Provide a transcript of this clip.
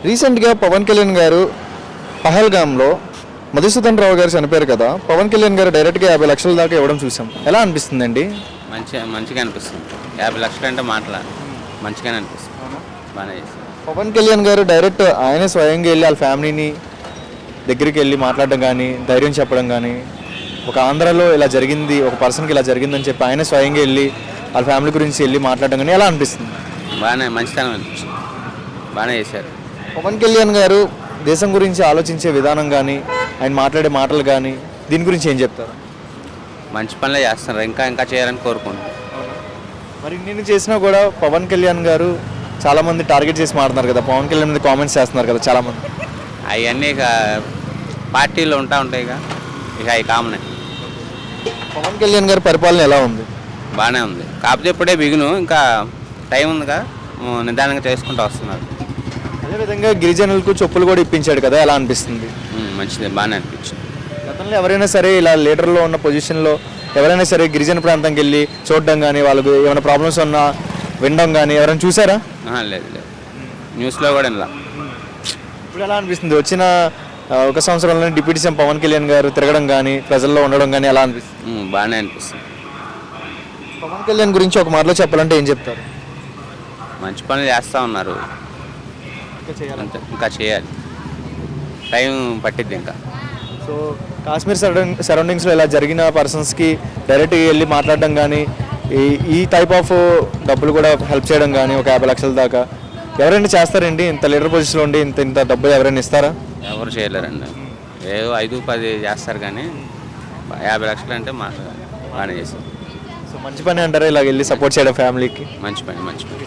రీసెంట్గా పవన్ కళ్యాణ్ గారు పహల్గామ్లో మధుసూదన్ రావు గారు చనిపోయారు కదా. పవన్ కళ్యాణ్ గారు డైరెక్ట్గా 50 లక్షల దాకా ఇవ్వడం చూసాం. ఎలా అనిపిస్తుందండి? మంచిగా అనిపిస్తుంది. 50 లక్షలు అంటే మంచిగానే అనిపిస్తుంది. బాగానే చేస్తారు. పవన్ కళ్యాణ్ గారు డైరెక్ట్ ఆయనే స్వయంగా వెళ్ళి వాళ్ళ ఫ్యామిలీని దగ్గరికి వెళ్ళి మాట్లాడడం కానీ, ధైర్యం చెప్పడం కానీ, ఒక ఆంధ్రాలో ఇలా జరిగింది, ఒక పర్సన్కి ఇలా జరిగిందని చెప్పి ఆయనే స్వయంగా వెళ్ళి వాళ్ళ ఫ్యామిలీ గురించి వెళ్ళి మాట్లాడడం కానీ ఎలా అనిపిస్తుంది? మంచితనం అనిపిస్తుంది. బాగానే చేశారు. పవన్ కళ్యాణ్ గారు దేశం గురించి ఆలోచించే విధానం కానీ, ఆయన మాట్లాడే మాటలు కానీ, దీని గురించి ఏం చెప్తారు? మంచి పనులే చేస్తున్నారు. ఇంకా చేయాలని కోరుకుంటున్నాను. మరి నేను చేసినా కూడా పవన్ కళ్యాణ్ గారు చాలామంది టార్గెట్ చేసి మాట్లాడుతున్నారు కదా, పవన్ కళ్యాణ్ మీద కామెంట్స్ చేస్తున్నారు కదా చాలామంది. అవన్నీ ఇక పార్టీలో ఉంటాయి ఇక అవి కామనే. పవన్ కళ్యాణ్ గారి పరిపాలన ఎలా ఉంది? బాగానే ఉంది. కాకపోతే ఇప్పుడే బిగును, ఇంకా టైం ఉందిగా, నిదానంగా చేసుకుంటూ వస్తున్నారు. అదేవిధంగా గిరిజనులకు చెప్పులు కూడా ఇప్పించాడు కదా, ఎలా అనిపిస్తుంది? మంచిది, బాగానే అనిపించింది. గతంలో ఎవరైనా సరే ఇలా లీడర్లో ఉన్న పొజిషన్లో ఎవరైనా సరే గిరిజన ప్రాంతంకి వెళ్ళి చూడడం కానీ, వాళ్ళకు ఏమైనా ప్రాబ్లమ్స్ ఉన్నా వినడం కానీ ఎవరైనా చూసారా? లేదు న్యూస్లో కూడా ఇలా. ఇప్పుడు ఎలా అనిపిస్తుంది? వచ్చిన ఒక సంవత్సరంలో డిప్యూటీ సీఎం పవన్ కళ్యాణ్ గారు తిరగడం కానీ, ప్రజల్లో ఉండడం కానీ ఎలా అనిపిస్తుంది? బాగానే అనిపిస్తుంది. పవన్ కళ్యాణ్ గురించి ఒక మాటలో చెప్పాలంటే ఏం చెప్తారు? మంచి పనులు చేస్తూ ఉన్నారు. ఇంకా చేయాలి. టైం పట్టిద్ది ఇంకా. సో కాశ్మీర్ సరౌండింగ్స్లో ఇలా జరిగిన పర్సన్స్కి డైరెక్ట్గా వెళ్ళి మాట్లాడడం కానీ, ఈ టైప్ ఆఫ్ డబ్బులు కూడా హెల్ప్ చేయడం కానీ, ఒక 50 లక్షల దాకా ఎవరైనా చేస్తారండి? ఇంత లీడర్ పొజిషన్లో ఉండి ఇంత డబ్బులు ఎవరైనా ఇస్తారా? ఎవరు చేయలేరండి. ఏదో 5-10 చేస్తారు కానీ 50 లక్షలు అంటే బాగానే చేస్తారు. సో మంచి పని అంటారా ఇలా వెళ్ళి సపోర్ట్ చేయడం ఫ్యామిలీకి? మంచి పని.